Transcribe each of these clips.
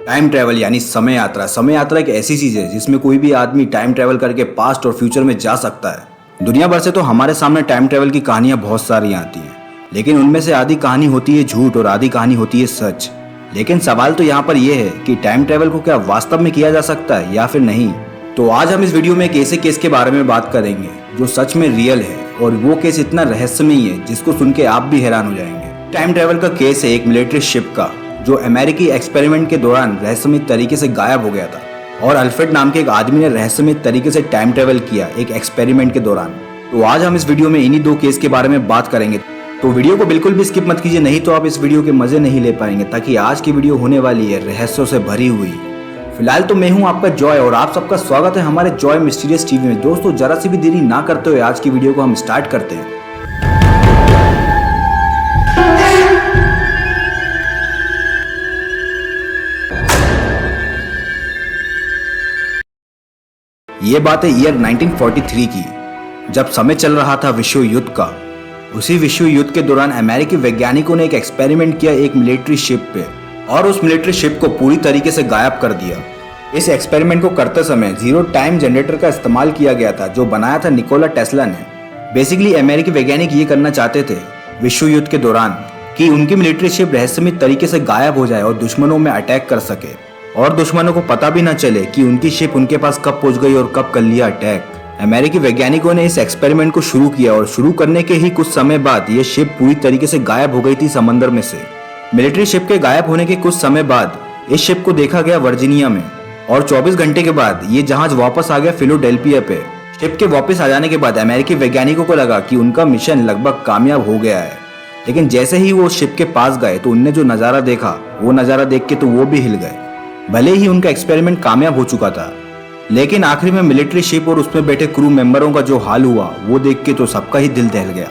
Time travel यानी समय यात्रा। समय यात्रा एक ऐसी चीज है जिसमें कोई भी आदमी टाइम ट्रैवल करके पास्ट और फ्यूचर में जा सकता है। दुनिया भर से तो हमारे सामने टाइम ट्रैवल की कहानियां बहुत सारी आती हैं, लेकिन उनमें से आधी कहानी होती है झूठ और आधी कहानी होती है सच। लेकिन सवाल तो यहाँ पर यह है कि टाइम ट्रैवल को क्या वास्तव में किया जा सकता है या फिर नहीं। तो आज हम इस वीडियो में एक ऐसे केस के बारे में बात करेंगे जो सच में रियल है, और वो केस इतना रहस्यमयी है जिसको सुन के आप भी हैरान हो जाएंगे। टाइम ट्रैवल का केस है एक मिलिट्री शिप का, जो अमेरिकी एक्सपेरिमेंट के दौरान रहस्यमयी तरीके से गायब हो गया था, और अल्फ्रेड नाम के एक आदमी ने रहस्यमयी तरीके से टाइम ट्रैवल किया एक एक्सपेरिमेंट के दौरान। तो आज हम इस वीडियो में इन्हीं दो केस के बारे में बात करेंगे, तो वीडियो को बिल्कुल भी स्किप मत कीजिए, नहीं तो आप इस वीडियो के मजे नहीं ले पाएंगे। ताकि आज की वीडियो होने वाली है रहस्यों से भरी हुई। फिलहाल तो मैं हूं आपका जॉय, और आप सबका स्वागत है हमारे जॉय मिस्टीरियस टीवी में। दोस्तों जरा सी भी देरी ना करते हुए आज की वीडियो को हम स्टार्ट करते हैं। ये बात है ईयर 1943 की, जब समय चल रहा था विश्व युद्ध का। उसी विश्व युद्ध के दौरान अमेरिकी वैज्ञानिकों ने एक एक्सपेरिमेंट किया एक मिलिट्री शिप पे, और उस मिलिट्री शिप को पूरी तरीके से गायब कर दिया। इस एक्सपेरिमेंट को करते समय जीरो टाइम जनरेटर का इस्तेमाल किया गया था, जो बनाया था निकोला टेस्ला ने। बेसिकली अमेरिकी वैज्ञानिक ये करना चाहते थे विश्व युद्ध के दौरान कि उनकी मिलिट्री शिप रहस्यमयी तरीके से गायब हो जाए और दुश्मनों में अटैक कर सके, और दुश्मनों को पता भी न चले कि उनकी शिप उनके पास कब पहुंच गई और कब कर लिया अटैक। अमेरिकी वैज्ञानिकों ने इस एक्सपेरिमेंट को शुरू किया, और शुरू करने के ही कुछ समय बाद ये शिप पूरी तरीके से गायब हो गई थी समंदर में से। मिलिट्री शिप के गायब होने के कुछ समय बाद इस शिप को देखा गया वर्जीनिया में, और 24 घंटे के बाद ये जहाज वापस आ गया फिलाडेल्फिया पे। शिप के वापस आ जाने के बाद अमेरिकी वैज्ञानिकों को लगा कि उनका मिशन लगभग कामयाब हो गया है। लेकिन जैसे ही वो शिप के पास गए तो उनने जो नज़ारा देखा, वो नज़ारा देख के तो वो भी हिल गए। भले ही उनका एक्सपेरिमेंट कामयाब हो चुका था, लेकिन आखिर में मिलिट्री शिप और उसमें बैठे क्रू मेंबरों का जो हाल हुआ वो देख के तो सबका ही दिल दहल गया।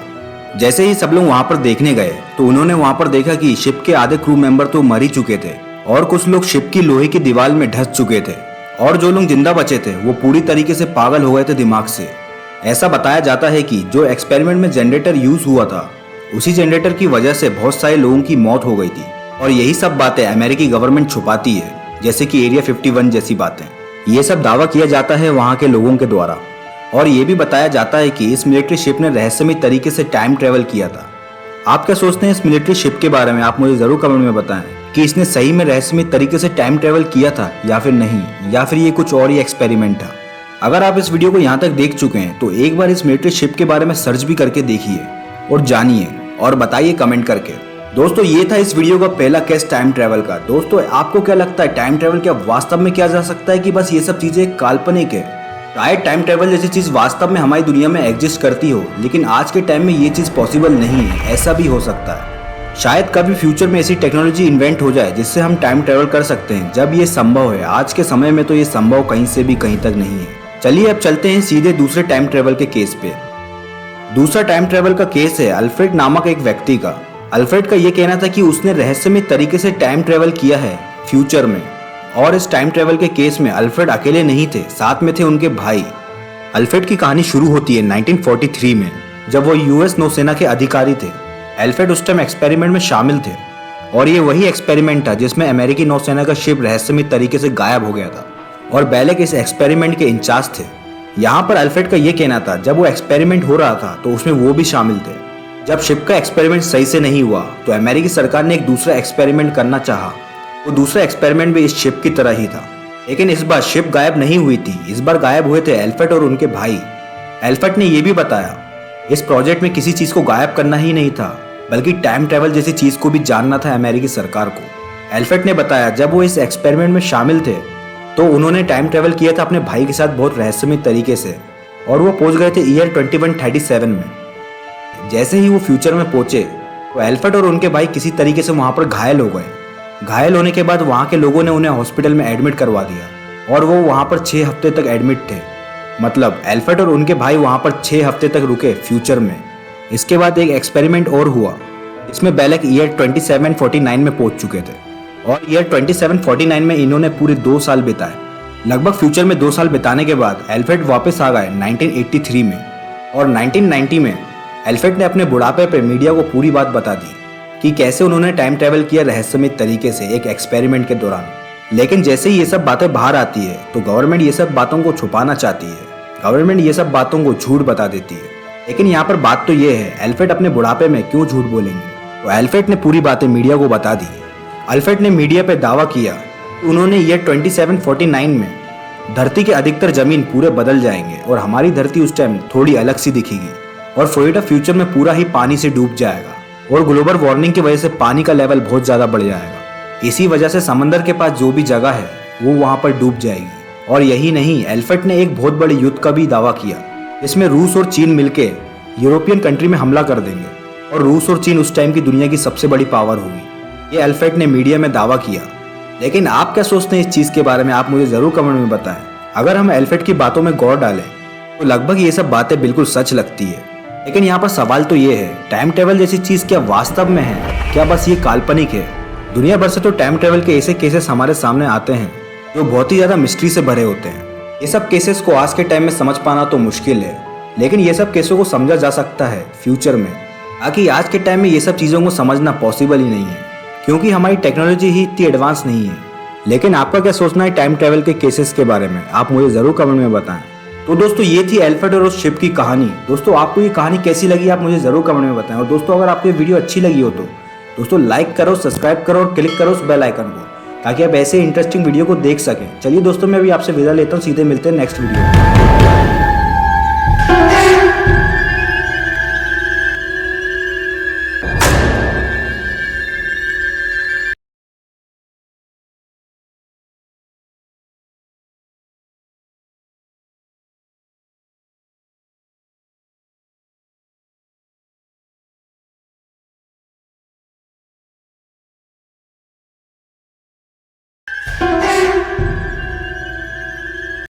जैसे ही सब लोग वहां पर देखने गए तो उन्होंने वहां पर देखा कि शिप के आधे क्रू मेंबर तो मर ही चुके थे, और कुछ लोग शिप की लोहे की दीवार में ढस चुके थे, और जो लोग जिंदा बचे थे वो पूरी तरीके से पागल हो गए थे दिमाग से। ऐसा बताया जाता है कि जो एक्सपेरिमेंट में जनरेटर यूज हुआ था, उसी जनरेटर की वजह से बहुत सारे लोगों की मौत हो गई थी। और यही सब बातें अमेरिकी गवर्नमेंट छुपाती है, जैसे कि एरिया 51 जैसी बातें। ये सब दावा किया जाता है वहाँ के लोगों के द्वारा, और ये भी बताया जाता है कि इस मिलिट्री शिप ने रहस्यमयी तरीके से टाइम ट्रेवल किया था। आप क्या सोचते हैं इस मिलिट्री शिप के बारे में? आप मुझे जरूर कमेंट में बताएं कि इसने सही में रहस्यमयी तरीके से टाइम ट्रेवल किया था या फिर नहीं, या फिर ये कुछ और ही एक्सपेरिमेंट था। अगर आप इस वीडियो को यहाँ तक देख चुके हैं तो एक बार इस मिलिट्री शिप के बारे में सर्च भी करके देखिए और जानिए, और बताइए कमेंट करके। दोस्तों ये था इस वीडियो का पहला केस टाइम ट्रैवल का। दोस्तों आपको क्या लगता है, टाइम ट्रैवल क्या वास्तव में किया जा सकता है कि बस ये सब चीजें काल्पनिक है? शायद टाइम ट्रैवल जैसी चीज वास्तव में हमारी दुनिया में एग्जिस्ट करती हो, लेकिन आज के टाइम में ये चीज पॉसिबल नहीं है। ऐसा भी हो सकता है शायद कभी फ्यूचर में ऐसी टेक्नोलॉजी इन्वेंट हो जाए जिससे हम टाइम ट्रैवल कर सकते हैं। जब ये संभव है, आज के समय में तो ये संभव कहीं से भी कहीं तक नहीं है। चलिए अब चलते हैं सीधे दूसरे टाइम ट्रैवल के केस पे। दूसरा टाइम ट्रैवल का केस है अल्फ्रेड नामक एक व्यक्ति का। अल्फ्रेड का ये कहना था कि उसने रहस्यमय तरीके से टाइम ट्रैवल किया है फ्यूचर में, और इस टाइम ट्रैवल के केस में अल्फ्रेड अकेले नहीं थे, साथ में थे उनके भाई। अल्फ्रेड की कहानी शुरू होती है 1943 में, जब वो यूएस नौसेना के अधिकारी थे। अल्फ्रेड उस टाइम एक्सपेरिमेंट में शामिल थे, और ये वही एक्सपेरिमेंट था जिसमें अमेरिकी नौसेना का शिप रहस्यमय तरीके से गायब हो गया था, और बेलेक इस एक्सपेरिमेंट के इंचार्ज थे। यहाँ पर अल्फ्रेड का ये कहना था जब वो एक्सपेरिमेंट हो रहा था तो उसमें वो भी शामिल थे। जब शिप का एक्सपेरिमेंट सही से नहीं हुआ तो अमेरिकी सरकार ने एक दूसरा एक्सपेरिमेंट करना चाहा। वो दूसरा एक्सपेरिमेंट भी इस शिप की तरह ही था, लेकिन इस बार शिप गायब नहीं हुई थी। इस बार गायब हुए थे अल्फ्रेड और उनके भाई। अल्फ्रेड ने यह भी बताया इस प्रोजेक्ट में किसी चीज को गायब करना ही नहीं था, बल्कि टाइम ट्रैवल जैसी चीज को भी जानना था अमेरिकी सरकार को। अल्फ्रेड ने बताया जब वो इस एक्सपेरिमेंट में शामिल थे तो उन्होंने टाइम ट्रैवल किया था अपने भाई के साथ बहुत रहस्यमय तरीके से, और वो पहुंच गए थे ईयर 2137 में। जैसे ही वो फ्यूचर में पहुंचे तो अल्फ्रेड और उनके भाई किसी तरीके से वहां पर घायल हो गए। घायल होने के बाद वहां के लोगों ने उन्हें हॉस्पिटल में एडमिट करवा दिया, और वो वहां पर 6 हफ्ते तक एडमिट थे। मतलब अल्फ्रेड और उनके भाई वहां पर 6 हफ्ते तक रुके फ्यूचर में। इसके बाद एक एक्सपेरिमेंट और हुआ, इसमें बेलेक ईयर 2749 में पहुंच चुके थे, और ईयर 2749 में इन्होंने पूरे 2 साल बिताए। लगभग फ्यूचर में 2 साल बिताने के बाद अल्फ्रेड वापस आ गए 1983 में, और 1990 में अल्फ्रेड ने अपने बुढ़ापे पर मीडिया को पूरी बात बता दी कि कैसे उन्होंने टाइम ट्रैवल किया रहस्यमय तरीके से एक एक्सपेरिमेंट के दौरान। लेकिन जैसे ही ये सब बातें बाहर आती है तो गवर्नमेंट ये सब बातों को छुपाना चाहती है, गवर्नमेंट ये सब बातों को झूठ बता देती है। लेकिन यहाँ पर बात तो ये है, अल्फ्रेड अपने बुढ़ापे में क्यों झूठ बोलेंगे? तो अल्फ्रेड ने पूरी बातें मीडिया को बता दी। अल्फ्रेड ने मीडिया पे दावा किया कि उन्होंने ईयर 2749 में धरती के अधिकतर जमीन पूरे बदल जाएंगे और हमारी धरती उस टाइम थोड़ी अलग सी दिखेगी और फ्लोरिडा फ्यूचर में पूरा ही पानी से डूब जाएगा और ग्लोबल वार्मिंग की वजह से पानी का लेवल बहुत ज्यादा बढ़ जाएगा। इसी वजह से समंदर के पास जो भी जगह है वो वहां पर डूब जाएगी। और यही नहीं, अल्फ्रेड ने एक बहुत बड़े युद्ध का भी दावा किया, इसमें रूस और चीन मिलके यूरोपियन कंट्री में हमला कर देंगे और रूस और चीन उस टाइम की दुनिया की सबसे बड़ी पावर होगी। ये अल्फ्रेड ने मीडिया में दावा किया। लेकिन आप क्या सोचते हैं इस चीज के बारे में? आप मुझे जरूर कमेंट में बताएं। अगर हम अल्फ्रेड की बातों में गौर डालें तो लगभग ये सब बातें बिल्कुल सच लगती है। लेकिन यहाँ पर सवाल तो ये है, टाइम ट्रेवल जैसी चीज क्या वास्तव में है, क्या बस ये काल्पनिक है? दुनिया भर से तो टाइम ट्रेवल के ऐसे केसेस हमारे सामने आते हैं जो बहुत ही ज्यादा मिस्ट्री से भरे होते हैं। ये सब केसेस को आज के टाइम में समझ पाना तो मुश्किल है, लेकिन ये सब केसों को समझा जा सकता है फ्यूचर में। बाकी आज के टाइम में ये सब चीज़ों को समझना पॉसिबल ही नहीं है क्योंकि हमारी टेक्नोलॉजी ही इतनी एडवांस नहीं है। लेकिन आपका क्या सोचना है टाइम ट्रैवल के केसेस के बारे में? आप मुझे ज़रूर कमेंट में बताएं। तो दोस्तों ये थी अल्फ्रेड और उस शिप की कहानी। दोस्तों आपको ये कहानी कैसी लगी आप मुझे ज़रूर कमेंट में बताएं। और दोस्तों अगर आपको ये वीडियो अच्छी लगी हो तो दोस्तों लाइक करो, सब्सक्राइब करो और क्लिक करो उस बेल आइकन को, ताकि आप ऐसे इंटरेस्टिंग वीडियो को देख सकें। चलिए दोस्तों मैं अभी आपसे विदा लेता हूँ, सीधे मिलते हैं नेक्स्ट वीडियो में।